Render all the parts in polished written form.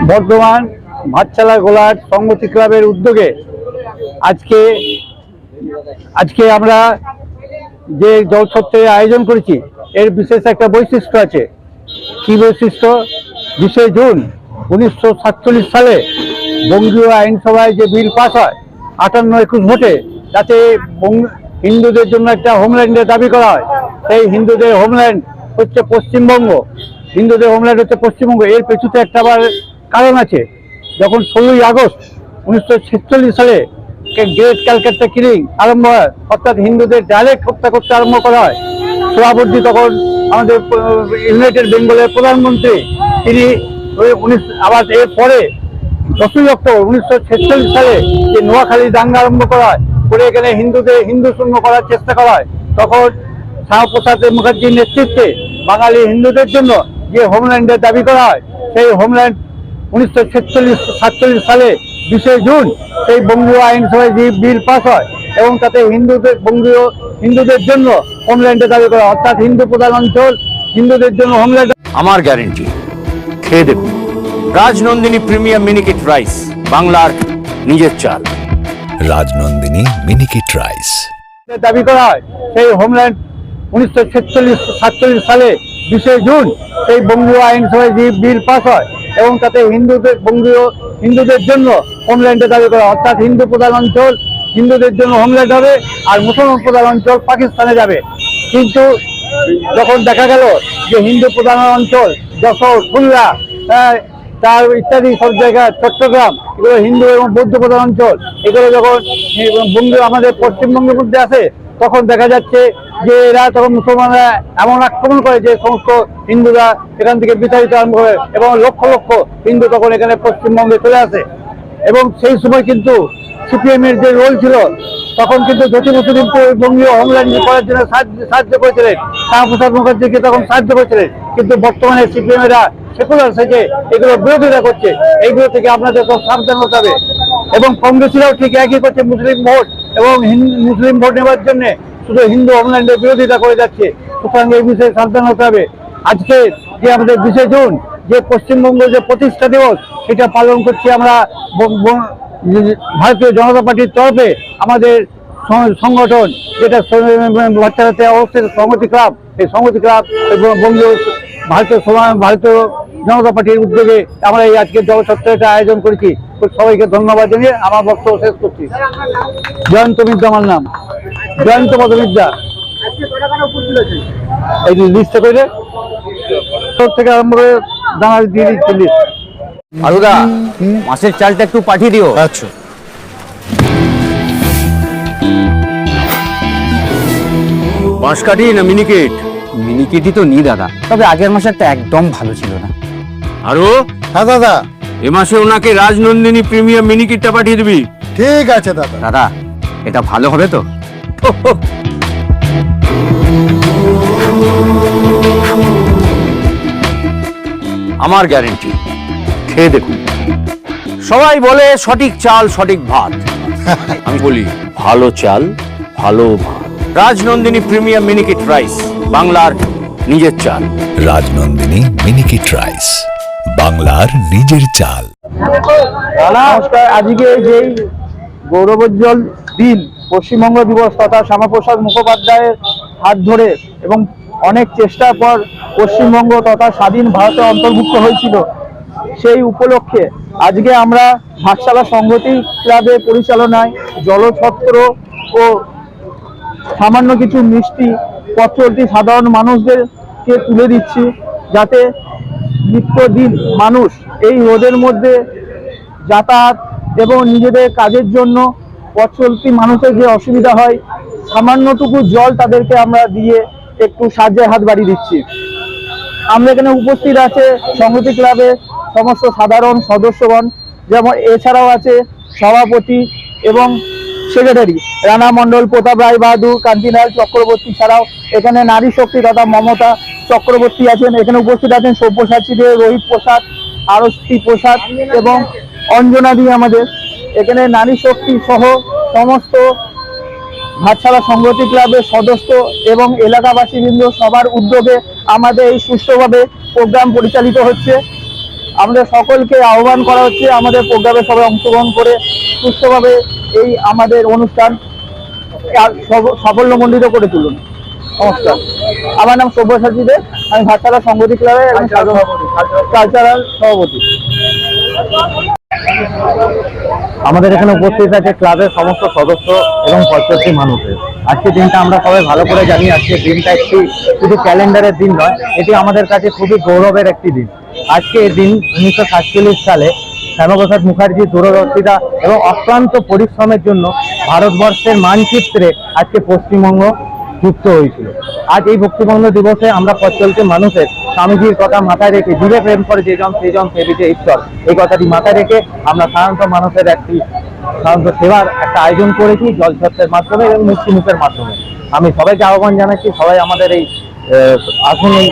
বর্ধমান ভাতশালা গোলাট সংগতি ক্লাবের উদ্যোগে আজকে আমরা যে জলছত্রের আয়োজন করেছি এর বিশেষ একটা বৈশিষ্ট্য আছে। কি বৈশিষ্ট্য? 20 জুন 1947 সালে বঙ্গীয় আইনসভায় যে বিল পাস হয় 58-21 ভোটে, যাতে হিন্দুদের জন্য একটা হোমল্যান্ডের দাবি করা হয়। সেই হিন্দুদের হোমল্যান্ড হচ্ছে পশ্চিমবঙ্গ। এর পেছনে একটা আবার কারণ আছে। যখন 16ই আগস্ট 1946 সালে গ্রেট ক্যালকাটা কিলিং আরম্ভ হয়, অর্থাৎ হিন্দুদের ডাইরেক্ট হত্যা করতে আরম্ভ করা হয়, সোহরাওয়ার্দী তখন আমাদের ইউনাইটেড বেঙ্গলের প্রধানমন্ত্রী, তিনি আবার এরপরে 10ই অক্টোবর 1946 সালে যে নোয়াখালী দাঙ্গা আরম্ভ করা হয়, করে এখানে হিন্দুদের হিন্দু শূন্য করার চেষ্টা করা হয়, তখন শ্যামাপ্রসাদ মুখার্জির নেতৃত্বে বাঙালি হিন্দুদের জন্য যে হোমল্যান্ডের দাবি করা হয়, সেই হোমল্যান্ড 1947 সালে 20 জুন সেই বঙ্গীয় আইনসভায় যে বিল পাস হয় এবং তাতে বঙ্গীয় হিন্দুদের জন্য হোমল্যান্ডের দাবি করা, অর্থাৎ হিন্দু প্রধান অঞ্চল, হিন্দুদের জন্য হোমল্যান্ড। আমার গ্যারেন্টি, খেয়ে দেখুন। রাজনন্দিনী প্রিমিয়াম মিনিকেট রাইস, বাংলার নিজের চাল। রাজনন্দিনী মিনিকেট রাইস দাবি করা হয়, সেই হোমল্যান্ড 1947 সালে 20 জুন সেই বঙ্গীয় আইনসভায় যে বিল পাস হয় এবং তাতে বঙ্গীয় হিন্দুদের জন্য হোমল্যান্ডের দাবি করা, অর্থাৎ হিন্দু প্রধান অঞ্চল, হিন্দুদের জন্য হোমল্যান্ড হবে, আর মুসলমান প্রধান অঞ্চল পাকিস্তানে যাবে। কিন্তু যখন দেখা গেল যে হিন্দু প্রধান অঞ্চল যশোর, খুলনা, তার ইত্যাদি সব জায়গায়, চট্টগ্রাম, এগুলো হিন্দু এবং বৌদ্ধ প্রধান অঞ্চল, এগুলো যখন আমাদের পশ্চিমবঙ্গের মধ্যে আসে, তখন দেখা যাচ্ছে যে তখন মুসলমানরা এমন আক্রমণ করে যে সমস্ত হিন্দুরা এখান থেকে বিতাড়িত আরম্ভ করে এবং লক্ষ লক্ষ হিন্দু তখন এখানে পশ্চিমবঙ্গে চলে আসে। এবং সেই সময় কিন্তু সিপিএমের যে রোল ছিল, তখন কিন্তু জ্যোতি মুসলিম বঙ্গীয় হোমল্যান্ড করার জন্য সাহায্য করেছিলেন, শ্যামাপ্রসাদ মুখার্জিকে তখন সাহায্য করেছিলেন। কিন্তু বর্তমানে সিপিএমেরা সেকুলার থেকে এগুলো বিরোধিতা করছে। এইগুলো থেকে আপনাদের সব সাবধান হতে হবে। এবং কংগ্রেসীরাও ঠিক একই করছে, মুসলিম ভোট এবং মুসলিম ভোট নেওয়ার জন্য শুধু হিন্দু হোমল্যান্ডের বিরোধিতা করে যাচ্ছে। সুতরাং এই বিষয়ে সাবধান হতে হবে। আজকে যে আমাদের 20 জুন যে পশ্চিমবঙ্গ যে প্রতিষ্ঠা দিবস, সেটা পালন করছি আমরা ভারতীয় জনতা পার্টির তরফে। আমাদের সংগঠন যেটা ভাতশালাতে অবস্থিত সংগতি ক্লাব, এই সংগতি ক্লাব এবং বঙ্গীয় ভারতীয় জনতা পার্টির উদ্যোগে আমরা এই আজকের জলছত্রটা আয়োজন করেছি। সবাইকে ধন্যবাদ জানিয়ে আমার বক্তব্য শেষ করছি। জয়ন্ত মিদ্যা আমার নাম, জয়ন্ত পদমিদ্যা। এই লিস্টটা করে থেকে আরম্ভ করে দাঁড়া দিয়ে দিচ্ছি লিস্ট। আলুদা, মাছের চালটা একটু পাঠিয়ে দিও। আচ্ছা। বাঁশকাঠি না মিনিকেট? মিনিকেটই তো নি দাদা, তবে আগের মাসেরটা একদম ভালো ছিল না। আরো হ্যাঁ দাদা, এ মাসে ওনাকে রাজনন্দিনী প্রিমিয়াম মিনিকেটটা পাঠিয়ে দিবি। ঠিক আছে দাদা। দাদা, এটা ভালো হবে তো? আমার গ্যারেন্টি, খেয়ে দেখুন। সবাই বলে সঠিক চাল সঠিক ভাত, আমি বলি ভালো চাল ভালো ভাত। রাজনন্দিনী প্রিমিয়াম মিনিকেট রাইস, বাংলার নিজের চাল। রাজনন্দিনী মিনিকেট রাইস, বাংলার নিজের চাল। নমস্কার। আজকে যেই গৌরবোজ্জ্বল দিন পশ্চিমবঙ্গ দিবস তথা শ্যামাপ্রসাদ মুখোপাধ্যায়ের হাত ধরে এবং অনেক চেষ্টার পর পশ্চিমবঙ্গ তথা স্বাধীন ভারতে অন্তর্ভুক্ত হয়েছিল, সেই উপলক্ষে আজকে আমরা ভাতশালা সংগতি ক্লাবের পরিচালনায় জলছত্র ও সামান্য কিছু মিষ্টি পথ চলতি সাধারণ মানুষদেরকে তুলে দিচ্ছি, যাতে নিত্যদিন মানুষ এই রোদের মধ্যে যাতায়াত এবং নিজেদের কাজের জন্য পথ চলতি মানুষের যে অসুবিধা হয়, সামান্যটুকু জল তাদেরকে আমরা দিয়ে একটু সাহায্যের হাত বাড়িয়ে দিচ্ছি। আমরা এখানে উপস্থিত আছে সংগতি ক্লাবের সমস্ত সাধারণ সদস্যগণ, যেমন এছাড়াও আছে সভাপতি এবং সেক্রেটারি রানা মণ্ডল, প্রতাপ রায় বাহাদুর, কান্তিলাল চক্রবর্তী, ছাড়াও এখানে নারী শক্তি তথা মমতা চক্রবর্তী আছেন। এখানে উপস্থিত আছেন সব্যসাচী দে, রোহিত প্রসাদ, আরতি প্রসাদ এবং অঞ্জনা দি। আমাদের এখানে নারী শক্তি সহ সমস্ত ভাটশালা সংহতি ক্লাবের সদস্য এবং এলাকাবাসীবৃন্দ সবার উদ্যোগে আমাদের এই সুষ্ঠুভাবে প্রোগ্রাম পরিচালিত হচ্ছে। আমাদের সকলকে আহ্বান করা হচ্ছে আমাদের প্রোগ্রামে সবাই অংশগ্রহণ করে সুষ্ঠুভাবে এই আমাদের অনুষ্ঠান সাফল্যমণ্ডিত করে তুলুন। নমস্কার, আমার নাম সব্যসাচী দে, আমি ভাটশালা সংহতি ক্লাবের কালচারাল সভাপতি। আমাদের এখানে উপস্থিত আছে ক্লাবের সমস্ত সদস্য এবং প্রত্যেকটি মানুষের। আজকে দিনটা আমরা সবাই ভালো করে জানি, আজকে দিনটা একটি শুধু ক্যালেন্ডারের দিন নয়, এটি আমাদের কাছে খুবই গৌরবের একটি দিন। আজকে এই দিন 1947 সালে শ্যামাপ্রসাদ মুখার্জির দূরদর্শিতা এবং অক্লান্ত পরিশ্রমের জন্য ভারতবর্ষের মানচিত্রে আজকে পশ্চিমবঙ্গ যুক্ত হয়েছিল। আজ এই ভক্তিবন্ধ দিবসে আমরা প্রত্যেকটি মানুষের স্বামীজির কথা মাথায় রেখে, জীবে প্রেম করে যে জন সেই জন সেবিছে ঈশ্বর, এই কথাটি মাথায় রেখে আমরা সাধারণত মানুষের সাধারণত সেবার একটা আয়োজন করেছি জলছত্রের মাধ্যমে এবং মিষ্টিমুখের মাধ্যমে। আমি সবাইকে আহ্বান জানাচ্ছি, সবাই আমাদের এই আসুন এই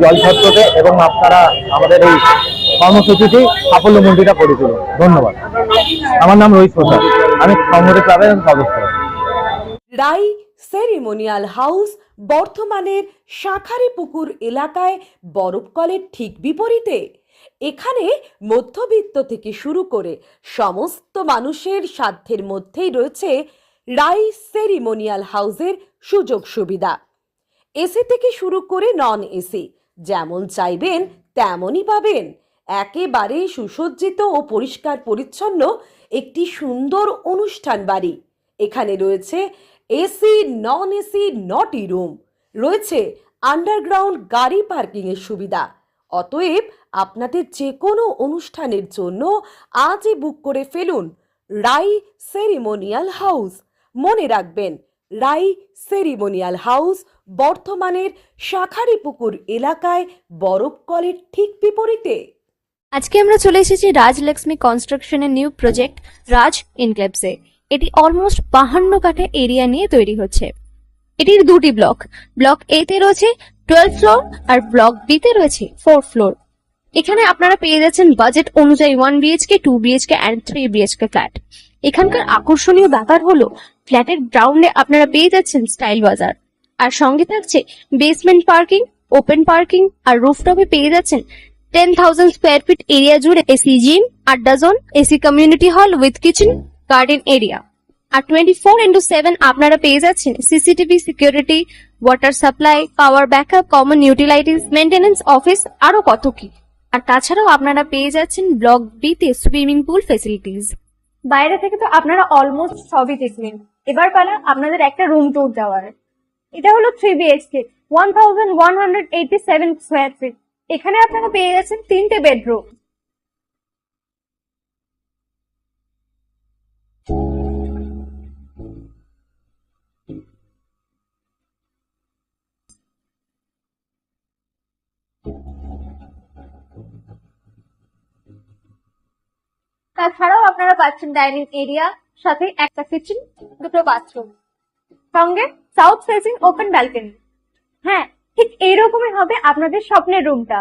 জলছত্রতে এবং আপনারা আমাদের এই কর্মসূচিটি সাফল্যমণ্ডিত করে তুলুন। ধন্যবাদ। আমার নাম রোহিত প্রসাদ, আমি সংহতি ক্লাবের সদস্য। রাই সেরিমোনিয়াল হাউস বর্ধমানের শাঁখারীপুকুর এলাকায় বরফকলের ঠিক বিপরীতে। এখানে মধ্যবিত্ত থেকে শুরু করে সমস্ত মানুষের সাধ্যের মধ্যেই রয়েছে রাই সেরিমোনিয়াল হাউসের সুযোগ সুবিধা। এসি থেকে শুরু করে নন এসি যেমন চাইবেন তেমনই পাবেন। একেবারে সুসজ্জিত ও পরিষ্কার পরিচ্ছন্ন একটি সুন্দর অনুষ্ঠান বাড়ি। এখানে রয়েছে এসি, নন এসি, নটি রুম, রয়েছে আন্ডারগ্রাউন্ড গাড়ি পার্কিং এর সুবিধা। অতএব আপনাদের যে কোনো অনুষ্ঠানের জন্য আজই বুক করে ফেলুন রাই সেরিমোনিয়াল হাউস। মনে রাখবেন, রাই সেরিমোনিয়াল হাউস বর্ধমানের শাঁখারীপুকুর এলাকায় বরফকলের ঠিক বিপরীতে। আজকে আমরা চলে এসেছি রাজলক্ষ্মী কনস্ট্রাকশনের নিউ প্রজেক্ট রাজ ইনক্লেভসে। এটি অলমোস্ট 52 কাঠা এরিয়া নিয়ে তৈরি হচ্ছে। এটির দুটি ব্লক, ব্লক এ তে রয়েছে 12 ফ্লোর আর ব্লক বি তে রয়েছে 4 ফ্লোর। এখানে আপনারা পেয়ে যাচ্ছেন বাজেট অনুযায়ী 1 BHK, 2 BHK and 3 BHK flat. এখানকার আকর্ষণীয় ব্যাপার হলো ফ্ল্যাটের গ্রাউন্ডে আপনারা পেয়ে যাচ্ছেন স্টাইল বাজার, আর সঙ্গে থাকছে বেসমেন্ট পার্কিং, ওপেন পার্কিং, আর রুফটপে পেয়ে যাচ্ছেন 10,000 স্কোয়ার ফিট এরিয়া জুড়ে এসি জিম, আড্ডা zone, AC community hall with kitchen, garden area. আর 24/7 আপনারা পেয়ে যাচ্ছেন CCTV security, water supply, power backup, common utilities, maintenance office, আরো কত কি। আর তাছাড়াও আপনারা পেয়ে যাচ্ছেন ব্লক বি তে সুইমিং পুল ফেসিলিটিস। বাইরে থেকে তো আপনারা অলমোস্ট সবই দেখলেন, এবার পালা আপনাদের একটা রুম ট্যুর দেওয়ার। এটা হলো 3 বিএইচকে, 1187 স্কোয়ার ফিট। এখানে আপনারা পেয়ে যাচ্ছেন 3টে বেডরুম। তাছাড়াও আপনারা পাচ্ছেন ডাইনিং এরিয়া, সাথে একটা কিচেন, দুটো বাথরুম, সঙ্গে সাউথ ফেসিং ওপেন ব্যালকনি। হ্যাঁ, ঠিক এইরকমই হবে আপনাদের স্বপ্নের রুমটা।